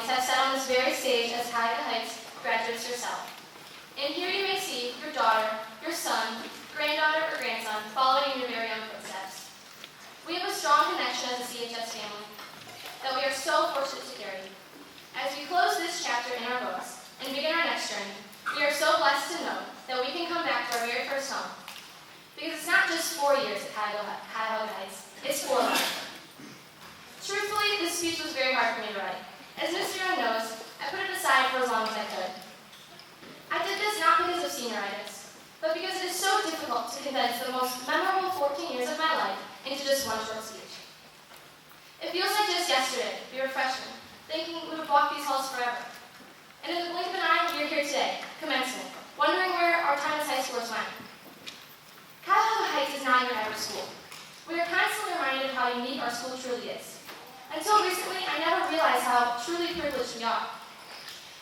families have sat on this very stage as Cuyahoga Heights graduates yourself. And here you may see your daughter, your son, granddaughter, or grandson following in your very own footsteps. We have a strong connection as a CHS family that we are so fortunate to carry. As we close this chapter in our books and begin our next journey, we are so blessed to know that we can come back to our very first home. Because it's not just 4 years at Cuyahoga Heights, it's 4 life. Truthfully, this speech was very hard for me to write. As Mr. Young knows, I put it aside for as long as I could. I did this not because of senioritis, but because it is so difficult to condense the most memorable 14 years of my life into just one short speech. It feels like just yesterday, we were freshmen, thinking we would walk these halls forever. And in the blink of an eye, we are here today, commencement, wondering where our time as high schoolers went. Cuyahoga Heights is not your average school. We are constantly reminded of how unique our school truly is. Until recently, I never realized how truly privileged we are.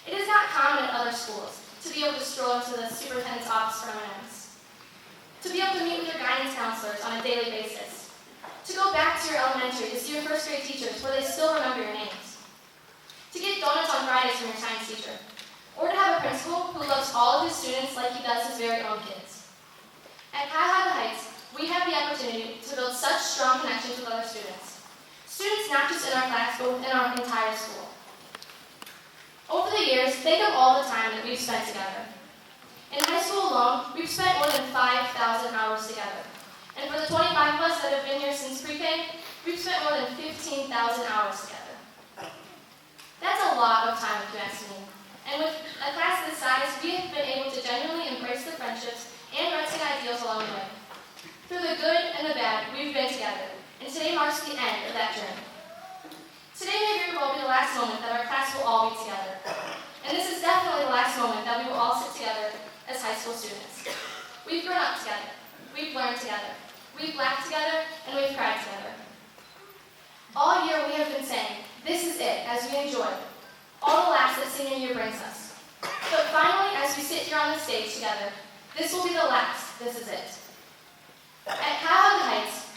It is not common at other schools to be able to stroll into the superintendent's office for M&Ms, to be able to meet with your guidance counselors on a daily basis, to go back to your elementary to see your first grade teachers where they still remember your names, to get donuts on Fridays from your science teacher, or to have a principal who loves all of his students like he does his very own kids. At Cuyahoga Heights, we have the opportunity to build such strong connections with other students. Students not just in our class, but within our entire school. Over the years, think of all the time that we've spent together. In high school alone, we've spent more than 5,000 hours together. And for the 25 of us that have been here since pre-K, we've spent more than 15,000 hours together. That's a lot of time, if you ask me. And with a class this size, we have been able to genuinely embrace the friendships and renting ideals along the way. Through the good and the bad, we've been together. And today marks the end of that journey. Today may very well be the last moment that our class will all be together. And this is definitely the last moment that we will all sit together as high school students. We've grown up together. We've learned together. We've laughed together, and we've cried together. All year we have been saying, this is it, as we enjoy all the laughs that senior year brings us. But finally, as we sit here on the stage together, this will be the last, this is it. At Cuyahoga Heights,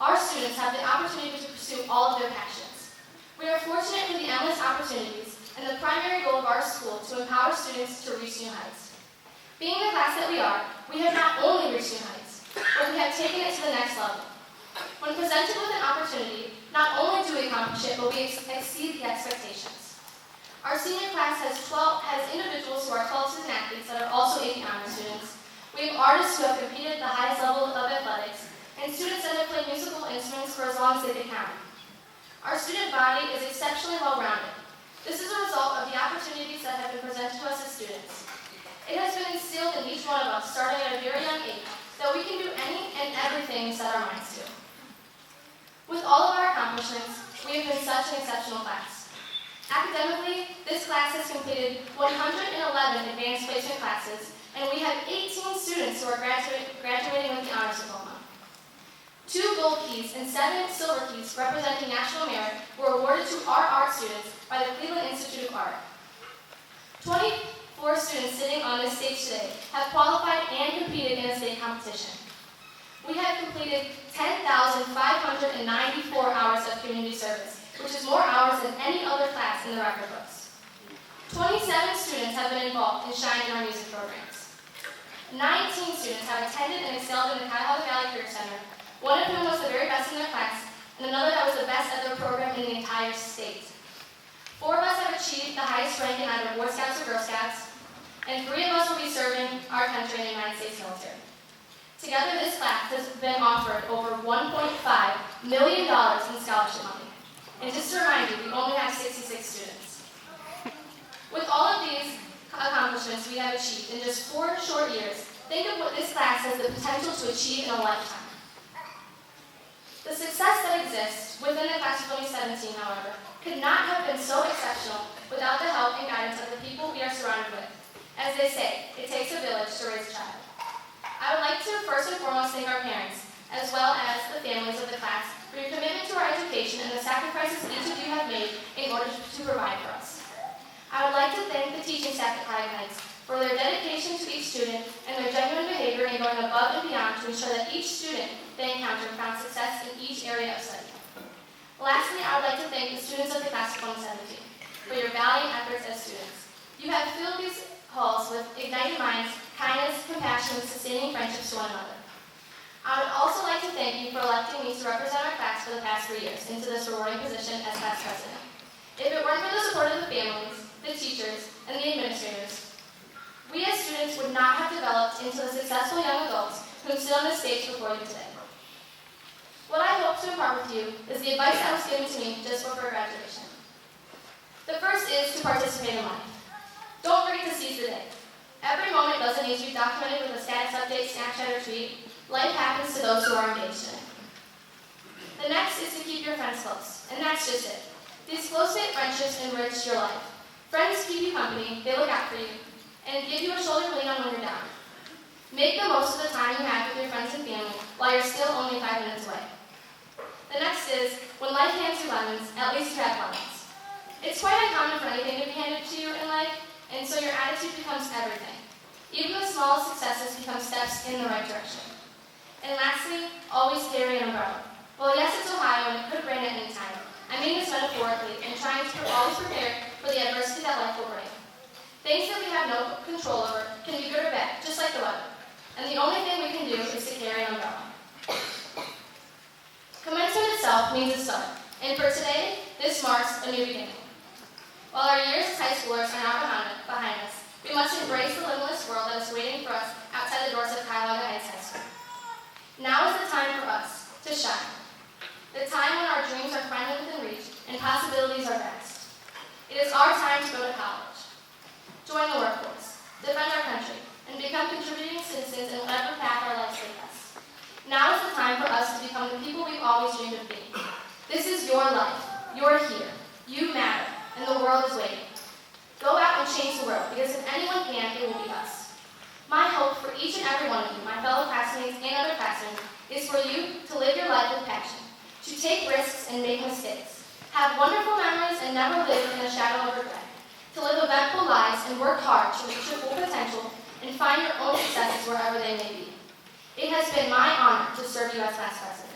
our students have the opportunity to pursue all of their passions. We are fortunate for the endless opportunities and the primary goal of our school to empower students to reach new heights. Being the class that we are, we have not only reached new heights, but we have taken it to the next level. When presented with an opportunity, not only do we accomplish it, but we exceed the expectations. Our senior class has individuals who are 12 season athletes that are also 80 honor students. We have artists who have competed at the highest level of athletics, and students that have played musical instruments for as long as they can count. Our student body is exceptionally well-rounded. This is a result of the opportunities that have been presented to us as students. It has been instilled in each one of us, starting at a very young age, that we can do any and everything we set our minds to. With all of our accomplishments, we have been such an exceptional class. Academically, this class has completed 111 advanced placement classes, and we have 18 students who are graduating with the honors diploma. 2 gold keys and 7 silver keys representing national merit were awarded to our art students by the Cleveland Institute of Art. 24 students sitting on this stage today have qualified and competed in a state competition. We have completed 10,594 hours of community service, which is more hours than any other class in the record books. 27 students have been involved in Shine in our music programs. 19 students have attended and excelled in the Cuyahoga Valley Career Center, one of whom was the very best in their class, and another that was the best at their program in the entire state. 4 of us have achieved the highest rank in either Boy Scouts or Girl Scouts, and 3 of us will be serving our country in the United States military. Together, this class has been offered over $1.5 million in scholarship money. And just to remind you, we only have 66 students. With all of these accomplishments we have achieved in just 4 short years, think of what this class has the potential to achieve in a lifetime. The success that exists within the class of 2017, however, could not have been so exceptional without the help and guidance of the people we are surrounded with. As they say, it takes a village to raise a child. I would like to first and foremost thank our parents, as well as the families of the class, for your commitment to our education and the sacrifices each of you have made in order to provide for us. I would like to thank the teaching staff at Cuyahoga Heights for their dedication to each student and their genuine behavior in going above and beyond to ensure that each student they encountered found success in each area of study. Lastly, I would like to thank the students of the class of 2017. for your valiant efforts as students. You have filled these halls with ignited minds, kindness, compassion, and sustaining friendships to one another. I would also like to thank you for electing me to represent our class for the past 3 years into this rewarding position as class president. If it weren't for the support of the families, the teachers, and the administrators, we as students would not have developed into the successful young adults who sit on this stage before you today. What I hope to impart with you is the advice that was given to me just before graduation. The first is to participate in life. Don't forget to seize the day. Every moment doesn't need to be documented with a status update, Snapchat, or tweet. Life happens to those who are engaged in it. The next is to keep your friends close, and that's just it. These close-knit friendships enrich your life. Friends keep you company, they look out for you, and give you a shoulder to lean on when you're down. Make the most of the time you have with your friends and family while you're still only 5 minutes away. The next is, when life hands you lemons, at least you have lemons. It's quite uncommon for anything to be handed to you in life, and so your attitude becomes everything. Even the smallest successes become steps in the right direction. And lastly, always carry an umbrella. Well, yes, it's Ohio and it could rain at any time. I mean this metaphorically and trying to always prepare for the adversity that life will bring. Things that we have no control over can be good or bad, just like the weather. And the only thing we can do is to carry an umbrella. Commencement itself means a start. And for today, this marks a new beginning. While our years as high schoolers are now behind us, we must embrace the limitless world that is waiting for us outside the doors of Cuyahoga Heights High School. Now is the time for us to shine. The time when our dreams are finally within reach and possibilities are vast. It is our time to go to college. Join the workforce, defend our country, and become contributing citizens in whatever path our lives take us. Now is the time for us to become the people we've always dreamed of being. This is your life. You're here. You matter, and the world is waiting. Go out and change the world, because if anyone can, it will be us. My hope for each and every one of you, my fellow classmates and other classmates, is for you to live your life with passion, to take risks and make mistakes, have wonderful memories and never live in the shadow of regret, to live eventful lives and work hard to reach your full potential and find your own successes wherever they may be. It has been my honor to serve you as class president.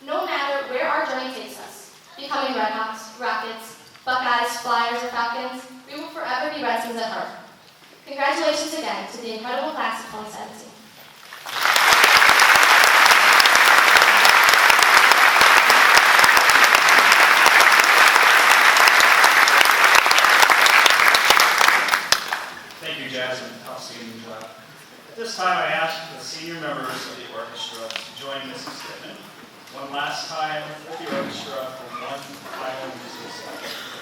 No matter where our journey takes us, becoming Redhawks, Rockets, Buckeyes, Flyers, or Falcons, we will forever be Redskins at heart. Congratulations again to the incredible class of 2017. Thank you, Jasmine. Outstanding job. At this time, I ask the senior members of the orchestra to join Mrs. Pittman one last time with the orchestra for one final musical selection.